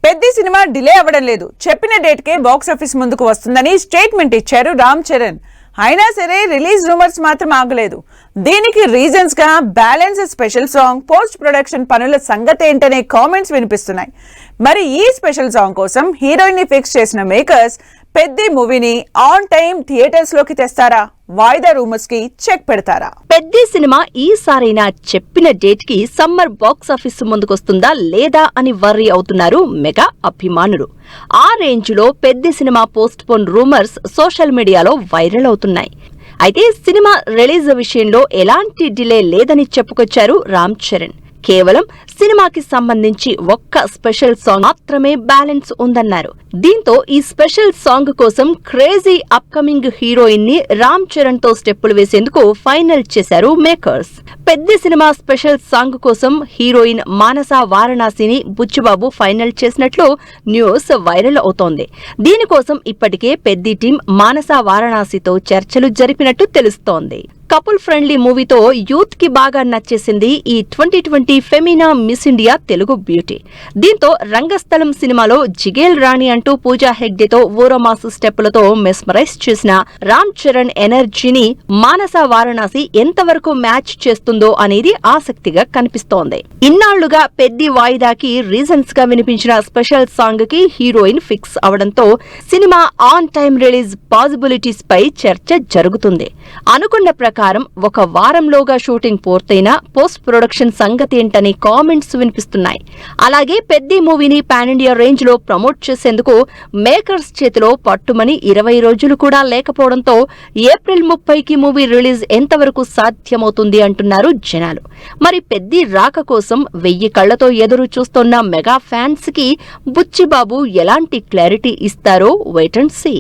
Peddi cinema delay అవ్వడం లేదు, చెప్పిన డేట్కే బాక్సాఫీస్ ముందుకు వస్తుందని స్టేట్మెంట్ ఇచ్చారు రామ్ చరణ్. అయినా సరే రిలీజ్ రూమర్స్ మాత్రం ఆగలేదు. దీనికి రీజన్స్ గా balance special song, post production పనుల సంగతి ఏంటనే కామెంట్స్ వినిపిస్తున్నాయి. మరి ఈ స్పెషల్ సాంగ్ కోసం హీరోయిన్ ని ఫిక్స్ చేసిన మేకర్స్ పెద్ది మూవీని ఆన్ టైం థియేటర్స్ లోకి తెస్తారా, వాయిదా రూమర్స్ కి చెక్ పెడతారా? పెద్ది సినిమా ఈసారైనా చెప్పిన డేట్ కి సమ్మర్ బాక్సాఫీస్ ముందుకొస్తుందా లేదా అని వర్రీ అవుతున్నారు మెగా అభిమానులు. ఆ రేంజ్ లో Peddi cinema post phone rumours social మీడియాలో వైరల్ అవుతున్నాయి. అయితే సినిమా రిలీజ్ విషయంలో ఎలాంటి డిలే లేదని చెప్పుకొచ్చారు రామ్ చరణ్. కేవలం సినిమాకి సంబంధించి ఒక్క స్పెషల్ సాంగ్ మాత్రమే బ్యాలెన్స్ ఉందన్నారు. దీంతో ఈ స్పెషల్ సాంగ్ కోసం క్రేజీ అప్కమింగ్ హీరోయిన్ ని రామ్ చరణ్ తో స్టెప్పులు వేసేందుకు ఫైనల్ చేశారు మేకర్స్. పెద్ద సినిమా స్పెషల్ సాంగ్ కోసం హీరోయిన్ మానస వారణాసిని బుచ్చిబాబు ఫైనల్ చేసినట్లు న్యూస్ వైరల్ అవుతోంది. దీనికోసం ఇప్పటికే పెద్ది టీం మానస వారణాసితో చర్చలు జరిపినట్టు తెలుస్తోంది. కపుల్ ఫ్రెండ్లీ మూవీతో యూత్ కి బాగా నచ్చేసింది ఈ 2020 Femina miss India Telugu beauty. దీంతో రంగస్థలం సినిమాలో జిగేల్ రాణి అంటూ పూజా హెగ్డేతో ఊరమాసు స్టెప్పులతో మెస్మరైజ్ చేసిన రామ్ చరణ్ ఎనర్జీని మానస వారణాసి ఎంతవరకు మ్యాచ్ చేస్తుందో అనేది ఆసక్తిగా కనిపిస్తోంది. ఇన్నాళ్లుగా పెద్ది వాయిదాకి రీజన్స్ గా వినిపించిన స్పెషల్ సాంగ్ కి హీరోయిన్ ఫిక్స్ అవడంతో cinema on time release possibilities పై చర్చ జరుగుతుంది. అనుకున్న ప్రకారం ఒక వారంలోగా షూటింగ్ పూర్తయినా పోస్ట్ ప్రొడక్షన్ సంగతి ఏంటని కామెంట్స్ వినిపిస్తున్నాయి. అలాగే పెద్ది మూవీని పాన్ ఇండియా రేంజ్ లో ప్రమోట్ చేసేందుకు మేకర్స్ చేతిలో పట్టుమని 20 రోజులు కూడా లేకపోవడంతో ఏప్రిల్ 30కి మూవీ రిలీజ్ ఎంతవరకు సాధ్యమవుతుంది అంటున్నారు జనాలు. మరి పెద్ది రాక కోసం 1000 కళ్లతో ఎదురు చూస్తున్న మెగా ఫ్యాన్స్ కి బుచ్చిబాబు ఎలాంటి క్లారిటీ ఇస్తారో వెయిట్ అండ్ సీ.